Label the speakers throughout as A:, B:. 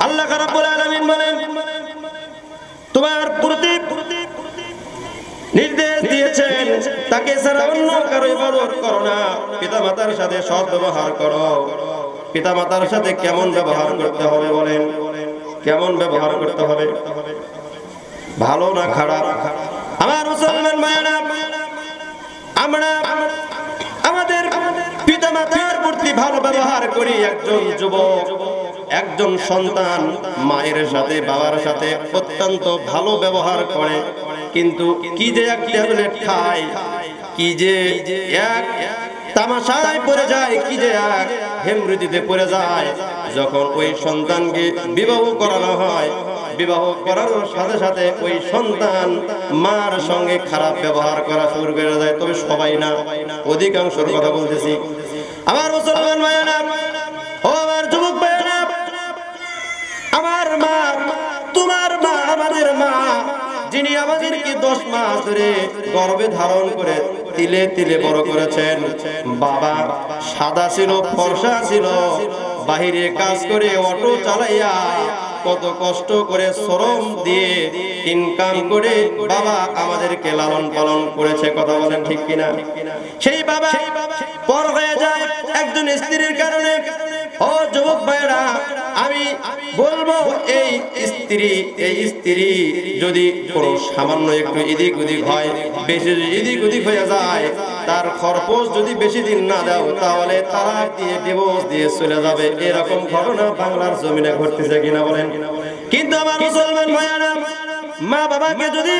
A: আল্লাহ রাব্বুল আলামিন বলেন তোমার প্রতি নির্দেশ দিয়েছেন তাকে ছাড়া অন্য কারো ইবাদত করো না, পিতামাতার সাথে সৎ ব্যবহার করো। পিতামাতার সাথে কেমন ব্যবহার করতে হবে বলেন? কেমন ব্যবহার করতে হবে? ভালো না খারাপ? আমার মুসলমান ভাইরা, আমরা আমাদের পিতামাতার প্রতি ভালো ব্যবহার করি। একজন যুবক, একজন সন্তান মায়ের সাথে বাবার সাথে অত্যন্ত ভালো ব্যবহার করে, কিন্তু কি যে এক ট্যাবলেট খায়, কি যে এক তামাশায় পড়ে যায়, কি যে এক হেমরুদিতে পড়ে যায়। যখন ওই সন্তানকে বিবাহ করানো হয়, বিবাহ করানোর সাথে সাথে ওই সন্তান মার সঙ্গে খারাপ ব্যবহার করা শুরু করে দেয়। তবে সবাই না, অধিকাংশের কথা বলতেছি। আমার মুসলমান ভাইয়েরা, ও আমার যুবক ভাইয়েরা, আমার মা, তোমার মা, আমাদের মা, যিনি আমাদেরকে 10 মাস ধরে গর্ভে ধারণ করে তিলে তিলে বড় করেছেন। বাবা সাদা ছিল, ফর্সা ছিল, বাহিরে কাজ করে অটো চালাইয়া কত কষ্ট করে শ্রম দিয়ে ইনকাম করে বাবা আমাদেরকে লালন পালন করেছে। কথা বলেন ঠিক কিনা? সেই বাবা পর হয়ে যায় একজন স্ত্রীর কারণে। ও যুবক ভাইরা, আমি বলবো এই স্ত্রী যদি কোনো সামান্য একটু এদিক ওদিক হয়, বেশি এদিক ওদিক হয়ে যায়, তার খরপোশ যদি বেশি দিন না দাও, তাহলে তালাক দিয়ে ডিভোর্স দিয়ে চলে যাবে। এরকম ঘটনা বাংলার জমিনে ঘটতেছে কিনা বলেন? কিন্তু আমার মুসলমান ভাইয়েরা, মা বাবাকে যদি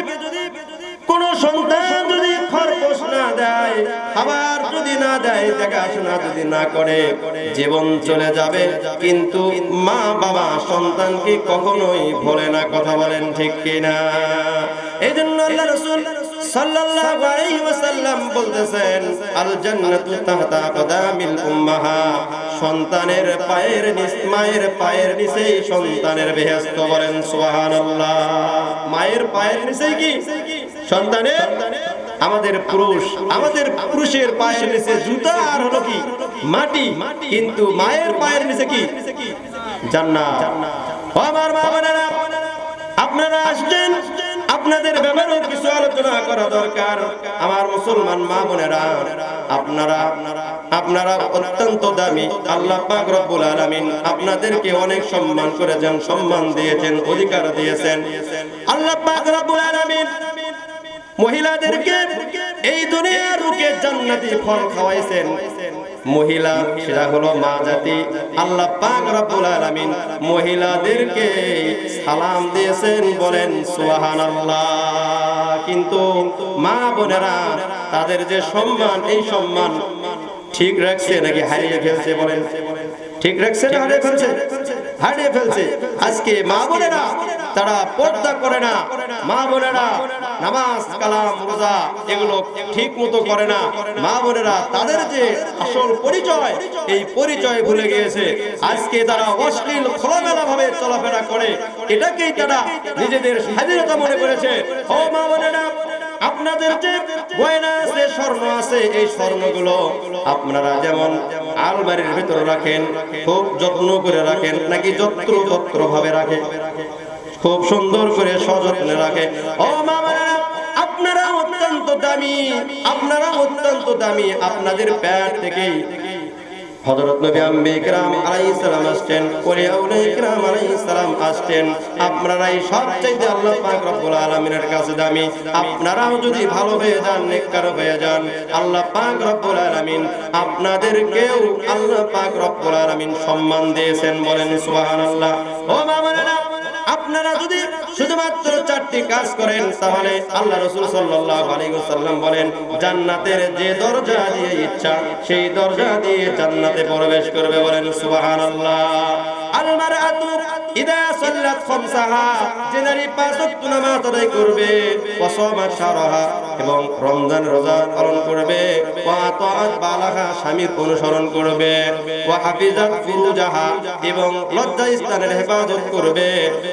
A: কোন সন্তান যদি খরপোশ না দেয়, খাবার যদি না দেয়, দেখাশোনা যদি না করে, জীবন চলে যাবে। কিন্তু মা বাবা সন্তানকে কখনোই ভোলে না। কথা বলেন ঠিক কিনা? এই জন্য আল্লাহ রাসূল সাল্লাল্লাহু আলাইহি ওয়াসাল্লাম বলতেছেন, আল জান্নাতু তাহতা আকদামিল উম্মাহাত, সন্তানের পায়ের নিচে, মায়ের পায়ের নিচেই সন্তানের বেহেশত। বলেন সুবহানাল্লাহ। মায়ের পায়ের নিচেই কি সন্তানের? আমাদের পুরুষের পায়ের নিচে জুতা আর হলো কি মাটি, কিন্তু মায়ের পায়ের নিচে কি জান্নাত। আমার মা বোনেরা, আপনারা আসছেন, আপনাদের ব্যাপারে কিছু আলোচনা করা দরকার। আমার মুসলমান মা বোনেরা, আপনারা অত্যন্ত দামি। আল্লাহ পাক রব্বুল আলামিন আপনাদেরকে অনেক সম্মান করেছেন, সম্মান দিয়েছেন, অধিকার দিয়েছেন। আল্লাহ পাক রব্বুল আলামিন মহিলাদেরকে এই দুনিয়ার রুকে জান্নাতি ফল খাওয়াইছেন। মহিলা, সেটা হলো মা জাতি। আল্লাহ পাক রব্বুল আলামিন মহিলাদেরকে সালাম দিয়েছেন। বলেন সুবহানাল্লাহ। কিন্তু মা বোনেরা, তাদের যে সম্মান, এই সম্মান ঠিক রাখছে নাকি হারিয়ে ফেলছে? বলেন ঠিক রাখছে না হারিয়ে ফেলছে? হারিয়ে ফেলছে। আজকে মা বোনেরা তারা পর্দা করে না, মা বোনেরা নামাজ কালাম রোজা এগুলো ঠিক মতো করে না। মা বোনেরা তাদের যে আসল পরিচয়, এই পরিচয় ভুলে গিয়েছে। আজকে তারা অশ্লীল খোলামেলা ভাবে চলাফেরা করে, এটাকেই তারা নিজেদের স্বাধীনতা মনে করেছে। ও মা বোনেরা, আপনাদের যে গয়না আছে, স্বর্ণ আছে, এই স্বর্ণগুলো আপনারা যেমন আলমারির ভিতরে রাখেন, খুব যত্ন করে রাখেন, নাকি যত্র ভাবে রাখে, খুব সুন্দর করে সযত্নে রাখে? ও মা বোনেরা, আপনারা অত্যন্ত দামি, আপনারা অত্যন্ত দামি। আপনাদের পেট থেকেই হযরত নবী আম্বিয়া কিরাম আলাইহিস সালাম আসছেন, ওলিয়াউল কিরাম আলাইহিস সালাম আসছেন। আপনারাই সবচেয়ে আল্লাহ পাক রব্বুল আলামিনের কাছে দামি। আপনারাও যদি ভালো হয়ে যান, নেককার হয়ে যান, আল্লাহ পাক রব্বুল আলামিন আপনাদেরকেও আল্লাহ পাক রব্বুল আলামিন সম্মান দিয়েছেন। বলেন সুবহানাল্লাহ। ও মা বোনেরা, আপনারা যদি শুধুমাত্র 4টি কাজ করেন, তাহলে আল্লাহ রাসূল সাল্লাল্লাহু আলাইহি ওয়াসাল্লাম বলেন, জান্নাতের যে দরজা দিয়ে ইচ্ছা সেই দরজা দিয়ে জান্নাতে প্রবেশ করবে। বলেন সুবহানাল্লাহ। আল মারআতু ইদা সাল্লাত খামসাহা, যে নারী 5 ওয়াক্ত নামাজ আদায় করবে, ওয়া সামাত শাহরাহা, এবং রমজান রোজা পালন করবে, ওয়া আতাআত বালাহা স্বামীর অনুসরণ করবে, ওয়া হাফিজাত ফুরুজাহা এবং লজ্জা স্থানের হেফাজত করবে।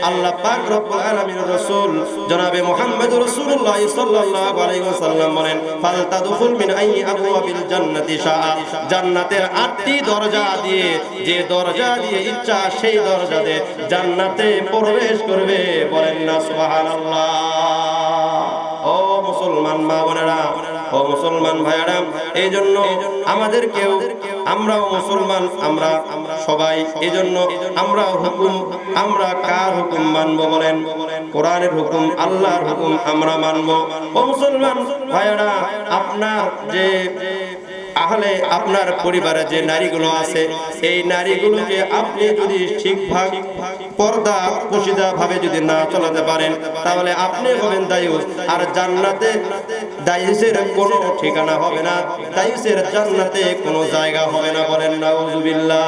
A: আল্লাহ পাক রব্বুল আলামিনের রাসূল জনাবে মুহাম্মদ রাসূলুল্লাহ সাল্লাল্লাহু আলাইহি ওয়াসাল্লাম বলেন, ফালতাদখুল মিন আইয়ি আবওয়াবিল জান্নাতি শাআ, জান্নাতের 8টি দরজা দিয়ে যে দরজা দিয়ে ইচ্ছা সেই দরজা দিয়ে জান্নাতে প্রবেশ করবে। বলেন না সুবহানাল্লাহ। ও মুসলমান মা বোনেরা, ও মুসলমান ভাইয়েরা, এই জন্য আমাদেরকেও, আমরাও মুসলমান, আমরা সবাই এই জন্য আমরা কার হুকুম মানবো বলেন? কোরআনের হুকুম, আল্লাহর হুকুম আমরা মানবো। ও মুসলমান ভাইয়েরা, আপনার যে আহলে আপনার পরিবারে যে নারীগুলো আছে, এই নারীগুলোকে আপনি যদি ঠিকভাবে পর্দা পুশিদা ভাবে যদি না চালাতে পারেন, তাহলে আপনি হবেন দায়ুস। আর জান্নাতে দায়ুসের কোনো ঠিকানা হবে না, দায়ুসের জান্নাতে কোনো জায়গা হবে না। বলেন নাউজুবিল্লাহ।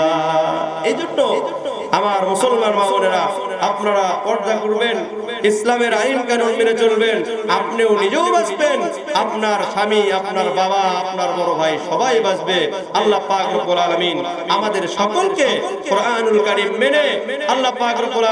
A: এই জন্য আমার মুসলমান মা বোনেরা, আপনারা পর্দা করবেন, ইসলামের আইন কানুন মেনে চলবেন, আপনিও নিজেও বাঁচবেন, আপনার স্বামী, আপনার বাবা, আপনার বড় ভাই সবাই বাঁচবে। আল্লাহ পাক রব্বুল আলামিন আমাদের সকলকে কোরআনুল কারীম মেনে আল্লাহ পাক রব্বুল